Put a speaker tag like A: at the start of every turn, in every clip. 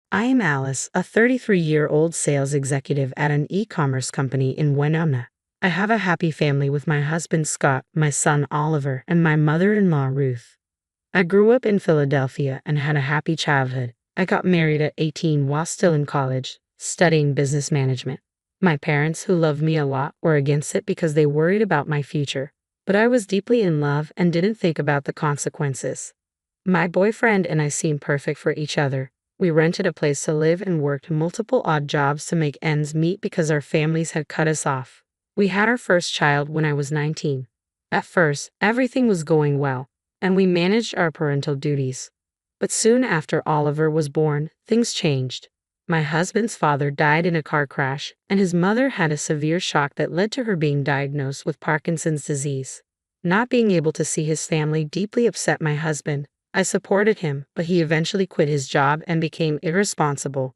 A: I am Alice, a 33-year-old sales executive at an e-commerce company in Winona. I have a happy family with my husband Scott, my son Oliver, and my mother-in-law Ruth. I grew up in Philadelphia and had a happy childhood. I got married at 18 while still in college, studying business management. My parents, who loved me a lot, were against it because they worried about my future. But I was deeply in love and didn't think about the consequences. My boyfriend and I seemed perfect for each other. We rented a place to live and worked multiple odd jobs to make ends meet because our families had cut us off. We had our first child when I was 19. At first, everything was going well, and we managed our parental duties. But soon after Oliver was born, things changed. My husband's father died in a car crash, and his mother had a severe shock that led to her being diagnosed with Parkinson's disease. Not being able to see his family deeply upset my husband. I supported him, but he eventually quit his job and became irresponsible.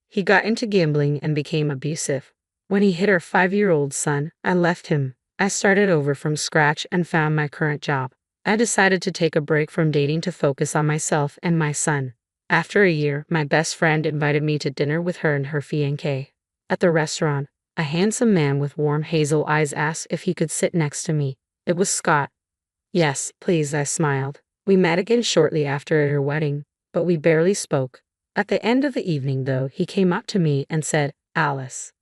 A: He got into gambling and became abusive. When he hit our 5-year-old son, I left him. I started over from scratch and found my current job. I decided to take a break from dating to focus on myself and my son. After a year, my best friend invited me to dinner with her and her fiancé. At the restaurant, a handsome man with warm hazel eyes asked if he could sit next to me. It was Scott. Yes, please, I smiled. We met again shortly after at her wedding, but we barely spoke. At the end of the evening, though, he came up to me and said, "Alice."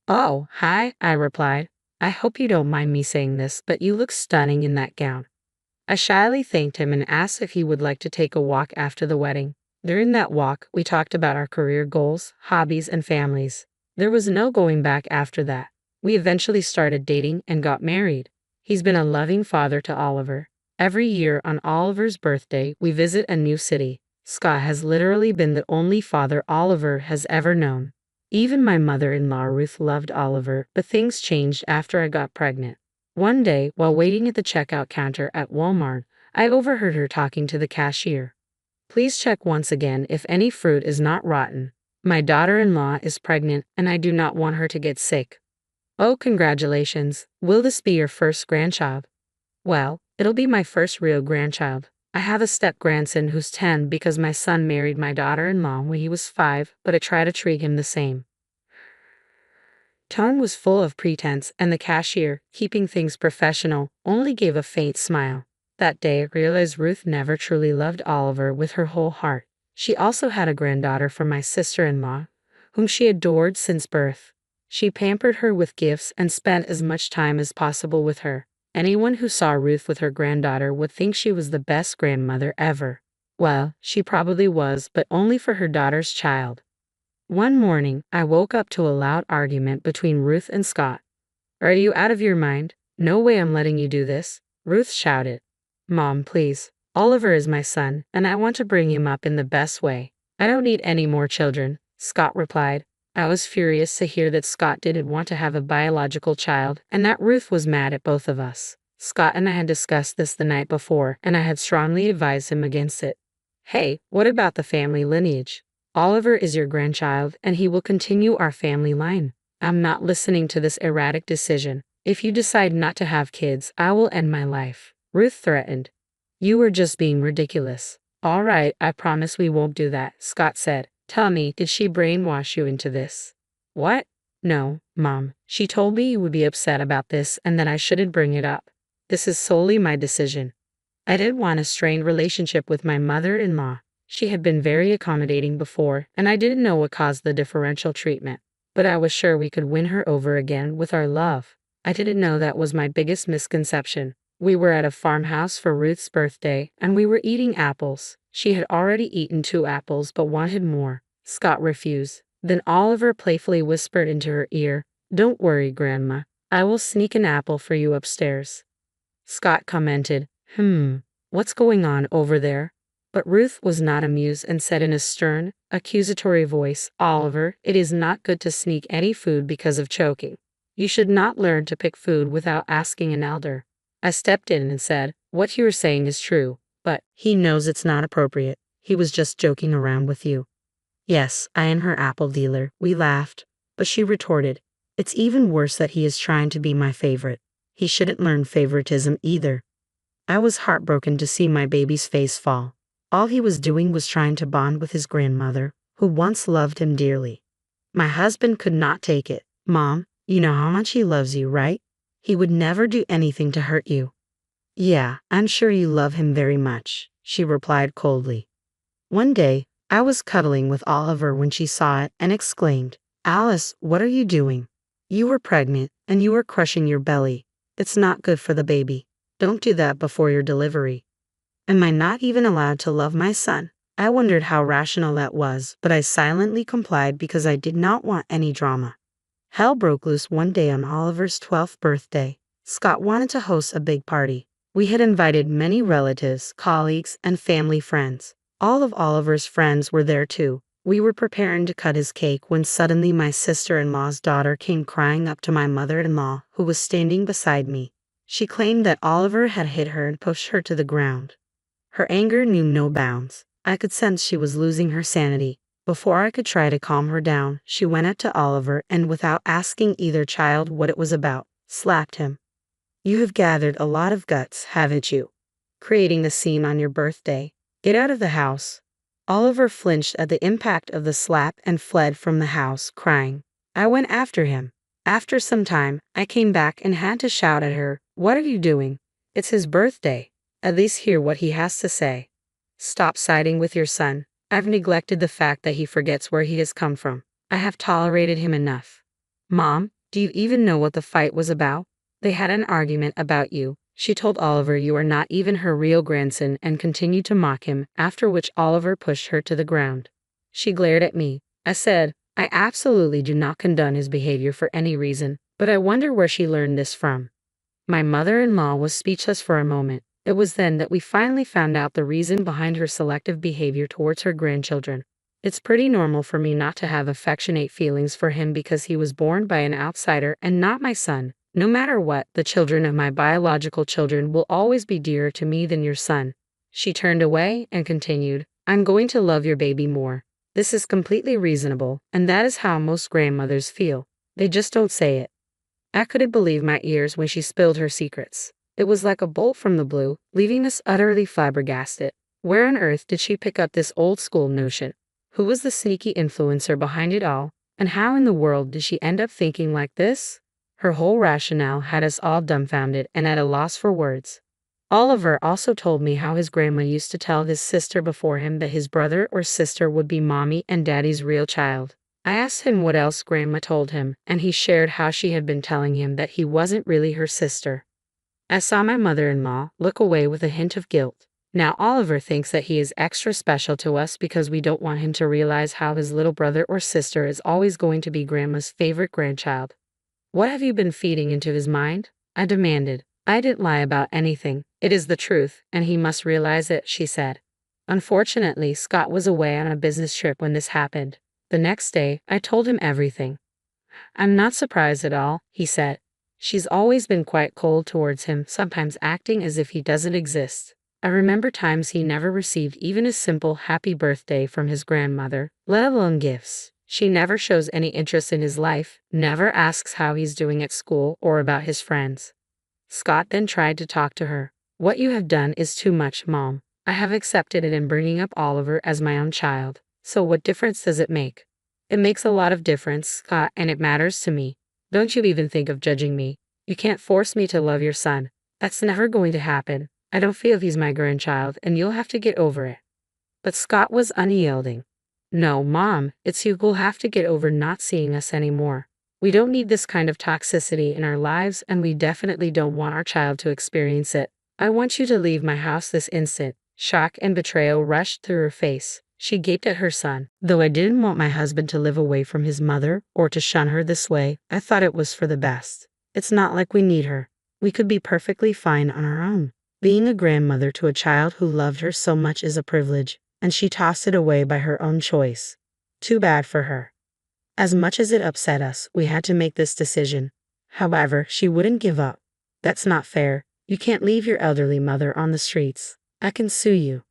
A: "Oh, hi," I replied. "I hope you don't mind me saying this, but you look stunning in that gown." I shyly thanked him and asked if he would like to take a walk after the wedding. During that walk, we talked about our career goals, hobbies, and families. There was no going back after that. We eventually started dating and got married. He's been a loving father to Oliver. Every year on Oliver's birthday, we visit a new city. Scott has literally been the only father Oliver has ever known. Even my mother-in-law Ruth loved Oliver, but things changed after I got pregnant. One day, while waiting at the checkout counter at Walmart, I overheard her talking to the cashier. "Please check once again if any fruit is not rotten. My daughter-in-law is pregnant and I do not want her to get sick." "Oh, congratulations. Will this be your first grandchild?" "Well, it'll be my first real grandchild. I have a step-grandson who's 10 because my son married my daughter-in-law when he was 5, but I try to treat him the same." Tone was full of pretense, and the cashier, keeping things professional, only gave a faint smile. That day I realized Ruth never truly loved Oliver with her whole heart. She also had a granddaughter from my sister-in-law, whom she adored since birth. She pampered her with gifts and spent as much time as possible with her. Anyone who saw Ruth with her granddaughter would think she was the best grandmother ever. Well, she probably was, but only for her daughter's child. One morning, I woke up to a loud argument between Ruth and Scott. "Are you out of your mind? No way I'm letting you do this," Ruth shouted. "Mom, please. Oliver is my son, and I want to bring him up in the best way. I don't need any more children," Scott replied. I was furious to hear that Scott didn't want to have a biological child, and that Ruth was mad at both of us. Scott and I had discussed this the night before, and I had strongly advised him against it. "Hey, what about the family lineage? Oliver is your grandchild, and he will continue our family line. I'm not listening to this erratic decision. If you decide not to have kids, I will end my life," Ruth threatened. "You were just being ridiculous." "All right, I promise we won't do that," Scott said. "Tell me, did she brainwash you into this?" "What? No, Mom. She told me you would be upset about this and that I shouldn't bring it up. This is solely my decision." I didn't want a strained relationship with my mother-in-law. She had been very accommodating before, and I didn't know what caused the differential treatment. But I was sure we could win her over again with our love. I didn't know that was my biggest misconception. We were at a farmhouse for Ruth's birthday, and we were eating apples. She had already eaten 2 apples but wanted more. Scott refused. Then Oliver playfully whispered into her ear, "Don't worry, Grandma. I will sneak an apple for you upstairs." Scott commented, "What's going on over there?" But Ruth was not amused and said in a stern, accusatory voice, "Oliver, it is not good to sneak any food because of choking. You should not learn to pick food without asking an elder." I stepped in and said, "What you are saying is true, but he knows it's not appropriate. He was just joking around with you." "Yes, I am her apple dealer," we laughed. But she retorted, "It's even worse that he is trying to be my favorite. He shouldn't learn favoritism either." I was heartbroken to see my baby's face fall. All he was doing was trying to bond with his grandmother, who once loved him dearly. My husband could not take it. Mom, you know how much he loves you, right? He would never do anything to hurt you. Yeah, I'm sure you love him very much, she replied coldly. One day, I was cuddling with Oliver when she saw it and exclaimed, Alice, what are you doing? You were pregnant, and you were crushing your belly. It's not good for the baby. Don't do that before your delivery. Am I not even allowed to love my son? I wondered how rational that was, but I silently complied because I did not want any drama. Hell broke loose one day on Oliver's 12th birthday. Scott wanted to host a big party. We had invited many relatives, colleagues, and family friends. All of Oliver's friends were there too. We were preparing to cut his cake when suddenly my sister-in-law's daughter came crying up to my mother-in-law, who was standing beside me. She claimed that Oliver had hit her and pushed her to the ground. Her anger knew no bounds. I could sense she was losing her sanity. Before I could try to calm her down, she went up to Oliver and, without asking either child what it was about, slapped him. You have gathered a lot of guts, haven't you? Creating the scene on your birthday. Get out of the house. Oliver flinched at the impact of the slap and fled from the house, crying. I went after him. After some time, I came back and had to shout at her, What are you doing? It's his birthday. At least hear what he has to say. Stop siding with your son. I've neglected the fact that he forgets where he has come from. I have tolerated him enough. Mom, do you even know what the fight was about? They had an argument about you. She told Oliver you are not even her real grandson and continued to mock him, after which Oliver pushed her to the ground. She glared at me. I said, I absolutely do not condone his behavior for any reason, but I wonder where she learned this from. My mother-in-law was speechless for a moment. It was then that we finally found out the reason behind her selective behavior towards her grandchildren. It's pretty normal for me not to have affectionate feelings for him because he was born by an outsider and not my son. No matter what, the children of my biological children will always be dearer to me than your son. She turned away and continued, I'm going to love your baby more. This is completely reasonable, and that is how most grandmothers feel. They just don't say it. I couldn't believe my ears when she spilled her secrets. It was like a bolt from the blue, leaving us utterly flabbergasted. Where on earth did she pick up this old-school notion? Who was the sneaky influencer behind it all? And how in the world did she end up thinking like this? Her whole rationale had us all dumbfounded and at a loss for words. Oliver also told me how his grandma used to tell his sister before him that his brother or sister would be mommy and daddy's real child. I asked him what else grandma told him, and he shared how she had been telling him that he wasn't really her sister. I saw my mother-in-law look away with a hint of guilt. Now Oliver thinks that he is extra special to us because we don't want him to realize how his little brother or sister is always going to be grandma's favorite grandchild. What have you been feeding into his mind? I demanded. I didn't lie about anything. It is the truth, and he must realize it, she said. Unfortunately, Scott was away on a business trip when this happened. The next day, I told him everything. I'm not surprised at all, he said. She's always been quite cold towards him, sometimes acting as if he doesn't exist. I remember times he never received even a simple happy birthday from his grandmother, let alone gifts. She never shows any interest in his life, never asks how he's doing at school or about his friends. Scott then tried to talk to her. What you have done is too much, Mom. I have accepted it in bringing up Oliver as my own child. So what difference does it make? It makes a lot of difference, Scott, and it matters to me. Don't you even think of judging me. You can't force me to love your son. That's never going to happen. I don't feel he's my grandchild, and you'll have to get over it. But Scott was unyielding. No, Mom, it's you who'll have to get over not seeing us anymore. We don't need this kind of toxicity in our lives, and we definitely don't want our child to experience it. I want you to leave my house this instant. Shock and betrayal rushed through her face. She gaped at her son. Though I didn't want my husband to live away from his mother or to shun her this way, I thought it was for the best. It's not like we need her. We could be perfectly fine on our own. Being a grandmother to a child who loved her so much is a privilege, and she tossed it away by her own choice. Too bad for her. As much as it upset us, we had to make this decision. However, she wouldn't give up. That's not fair. You can't leave your elderly mother on the streets. I can sue you.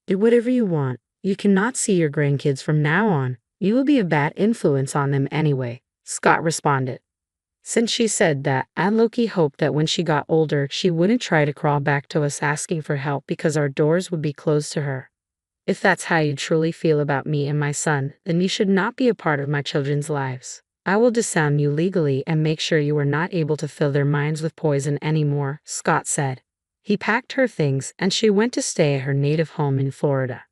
A: Do whatever you want. You cannot see your grandkids from now on. You will be a bad influence on them anyway, Scott responded. Since she said that, I low-key hoped that when she got older, she wouldn't try to crawl back to us asking for help because our doors would be closed to her. If that's how you truly feel about me and my son, then you should not be a part of my children's lives. I will disown you legally and make sure you are not able to fill their minds with poison anymore, Scott said. He packed her things and she went to stay at her native home in Florida.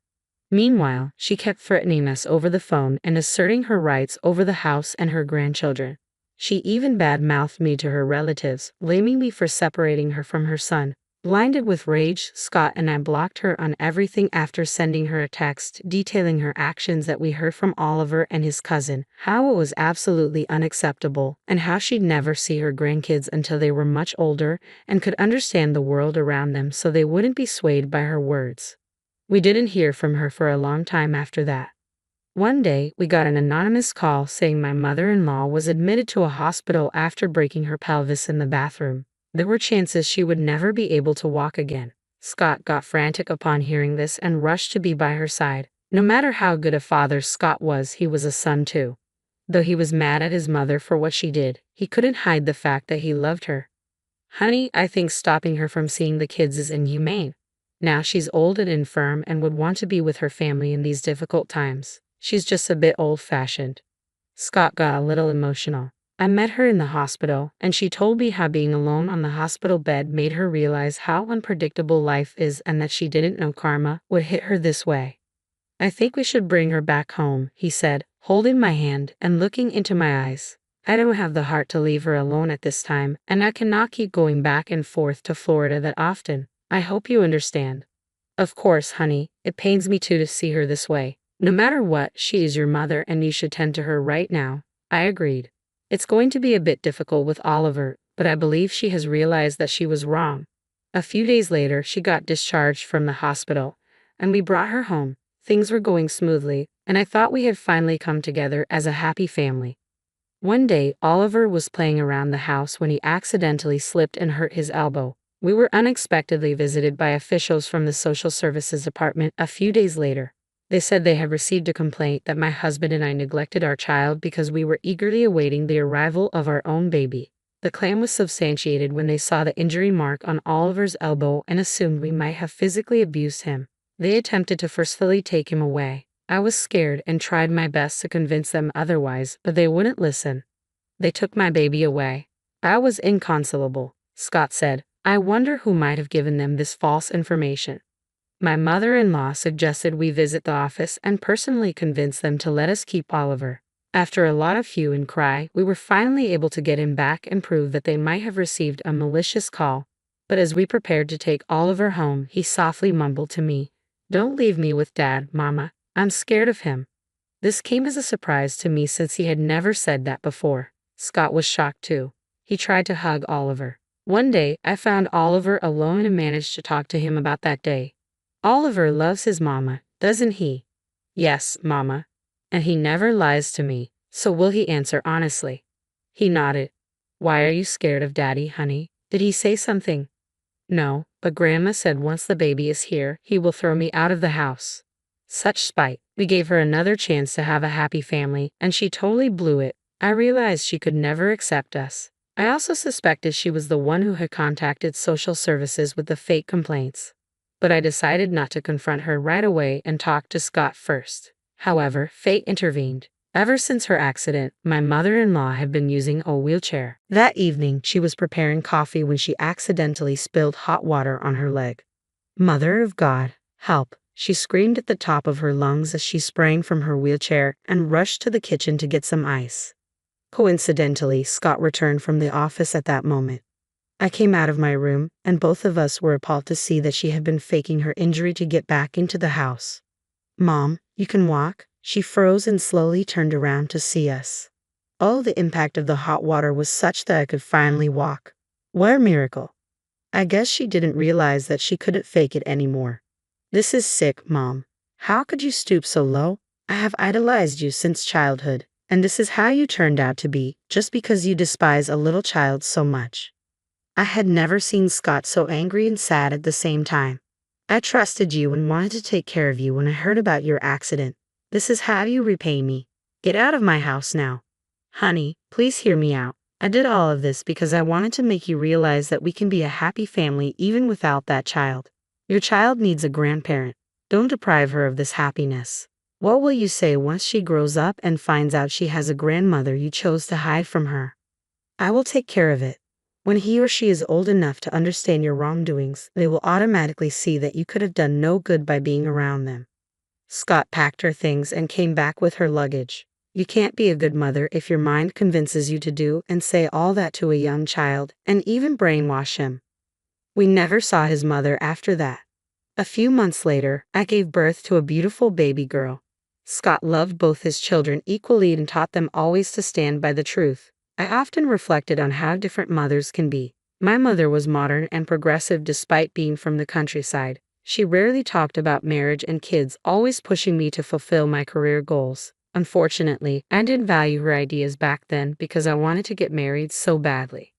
A: Meanwhile, she kept threatening us over the phone and asserting her rights over the house and her grandchildren. She even bad-mouthed me to her relatives, blaming me for separating her from her son. Blinded with rage, Scott and I blocked her on everything after sending her a text detailing her actions that we heard from Oliver and his cousin, how it was absolutely unacceptable, and how she'd never see her grandkids until they were much older and could understand the world around them so they wouldn't be swayed by her words. We didn't hear from her for a long time after that. One day, we got an anonymous call saying my mother-in-law was admitted to a hospital after breaking her pelvis in the bathroom. There were chances she would never be able to walk again. Scott got frantic upon hearing this and rushed to be by her side. No matter how good a father Scott was, he was a son too. Though he was mad at his mother for what she did, he couldn't hide the fact that he loved her. Honey, I think stopping her from seeing the kids is inhumane. Now she's old and infirm and would want to be with her family in these difficult times. She's just a bit old-fashioned. Scott got a little emotional. I met her in the hospital, and she told me how being alone on the hospital bed made her realize how unpredictable life is and that she didn't know karma would hit her this way. I think we should bring her back home, he said, holding my hand and looking into my eyes. I don't have the heart to leave her alone at this time, and I cannot keep going back and forth to Florida that often. I hope you understand. Of course, honey, it pains me too to see her this way. No matter what, she is your mother and you should tend to her right now. I agreed. It's going to be a bit difficult with Oliver, but I believe she has realized that she was wrong. A few days later, she got discharged from the hospital, and we brought her home. Things were going smoothly, and I thought we had finally come together as a happy family. One day, Oliver was playing around the house when he accidentally slipped and hurt his elbow. We were unexpectedly visited by officials from the social services department a few days later. They said they had received a complaint that my husband and I neglected our child because we were eagerly awaiting the arrival of our own baby. The claim was substantiated when they saw the injury mark on Oliver's elbow and assumed we might have physically abused him. They attempted to forcefully take him away. I was scared and tried my best to convince them otherwise, but they wouldn't listen. They took my baby away. I was inconsolable, Scott said. I wonder who might have given them this false information. My mother-in-law suggested we visit the office and personally convince them to let us keep Oliver. After a lot of hue and cry, we were finally able to get him back and prove that they might have received a malicious call. But as we prepared to take Oliver home, he softly mumbled to me, "Don't leave me with Dad, Mama. I'm scared of him." This came as a surprise to me since he had never said that before. Scott was shocked too. He tried to hug Oliver. One day, I found Oliver alone and managed to talk to him about that day. Oliver loves his mama, doesn't he? Yes, Mama. And he never lies to me, so will he answer honestly? He nodded. Why are you scared of Daddy, honey? Did he say something? No, but Grandma said once the baby is here, he will throw me out of the house. Such spite. We gave her another chance to have a happy family, and she totally blew it. I realized she could never accept us. I also suspected she was the one who had contacted social services with the fake complaints. But I decided not to confront her right away and talk to Scott first. However, fate intervened. Ever since her accident, my mother-in-law had been using a wheelchair. That evening, she was preparing coffee when she accidentally spilled hot water on her leg. Mother of God, help! She screamed at the top of her lungs as she sprang from her wheelchair and rushed to the kitchen to get some ice. Coincidentally, Scott returned from the office at that moment. I came out of my room, and both of us were appalled to see that she had been faking her injury to get back into the house. Mom, you can walk? She froze and slowly turned around to see us. Oh, the impact of the hot water was such that I could finally walk. What a miracle. I guess she didn't realize that she couldn't fake it anymore. This is sick, Mom. How could you stoop so low? I have idolized you since childhood, and this is how you turned out to be, just because you despise a little child so much. I had never seen Scott so angry and sad at the same time. I trusted you and wanted to take care of you when I heard about your accident. This is how you repay me. Get out of my house now. Honey, please hear me out. I did all of this because I wanted to make you realize that we can be a happy family even without that child. Your child needs a grandparent. Don't deprive her of this happiness. What will you say once she grows up and finds out she has a grandmother you chose to hide from her? I will take care of it. When he or she is old enough to understand your wrongdoings, they will automatically see that you could have done no good by being around them. Scott packed her things and came back with her luggage. You can't be a good mother if your mind convinces you to do and say all that to a young child, and even brainwash him. We never saw his mother after that. A few months later, I gave birth to a beautiful baby girl. Scott loved both his children equally and taught them always to stand by the truth. I often reflected on how different mothers can be. My mother was modern and progressive despite being from the countryside. She rarely talked about marriage and kids, always pushing me to fulfill my career goals. Unfortunately, I didn't value her ideas back then because I wanted to get married so badly.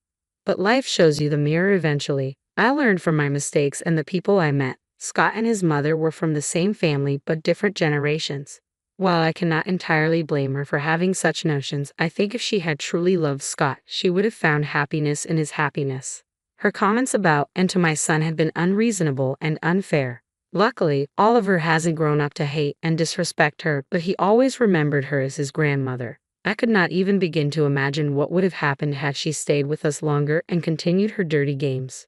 A: But life shows you the mirror eventually. I learned from my mistakes and the people I met. Scott and his mother were from the same family but different generations. While I cannot entirely blame her for having such notions, I think if she had truly loved Scott, she would have found happiness in his happiness. Her comments about and to my son had been unreasonable and unfair. Luckily, Oliver hasn't grown up to hate and disrespect her, but he always remembered her as his grandmother. I could not even begin to imagine what would have happened had she stayed with us longer and continued her dirty games.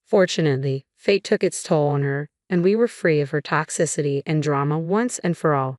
A: Fortunately, fate took its toll on her, and we were free of her toxicity and drama once and for all.